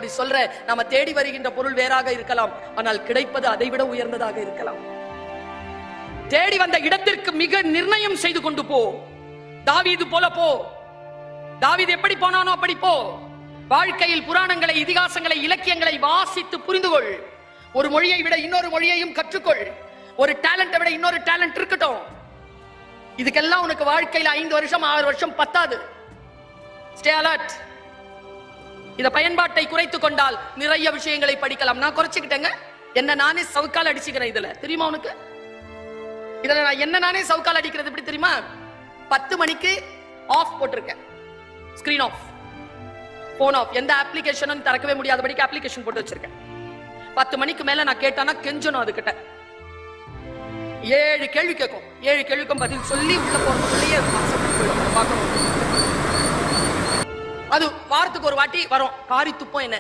இப்படி சொல்ற. நாம தேடி வருகின்ற பொருள் வேறாக இருக்கலாம், ஆனால் கிடைப்பது அதைவிட உயர்ந்ததாக இருக்கலாம். தேடி வந்த இடத்திற்கு மிக நிர்ணயம் செய்து கொண்டு போ. தாவீது போல போ. தாவீது எப்படி போனானோ அப்படி போ. வாழ்க்கையில் புராணங்களை, இதிகாசங்களை, இலக்கியங்களை வாசித்து புரிந்து கொள். ஒரு மொழியை விட இன்னொரு மொழியையும் கற்றுக்கொள். ஒரு டேலண்டை விட இன்னொரு டேலண்ட் இருக்கட்டும். இதுக்கெல்லாம் உனக்கு வாழ்க்கையில் 5 வருஷம் 6 வருஷம் பத்தாது. Stay alert. இத பயன்பாட்டை குறைத்துக் கொண்டால் நிறைய விஷயங்களை படிக்கலாம். நான் குறைச்சுக்கிட்டேங்க. என்ன நானே சவுக்கால் அடிச்சுக்கிறேன். இதுல தெரியுமா உனக்கு? இதுல நான் என்ன நானே சவுக்கால் அடிக்கிறது எப்படி தெரியுமா? 10 மணிக்கு ஆஃப் போட்டிருக்கேன். Screen off, phone off. எந்த அப்ளிகேஷனும் திறக்கவே முடியாதபடிக்கு அப்ளிகேஷன் போட்டு வச்சிருக்கேன். 10 மணிக்கு மேல நான் கேட்டானா கெஞ்சணும். அதுகிட்ட 7 கேள்வி கேட்கும். 7 கேள்விக்கும் பதில் சொல்லி உள்ள போறதுக்குள்ளேயே பார்க்கணும். அது வாரத்துக்கு ஒரு வாட்டி வரும். காரி துப்பம் என்ன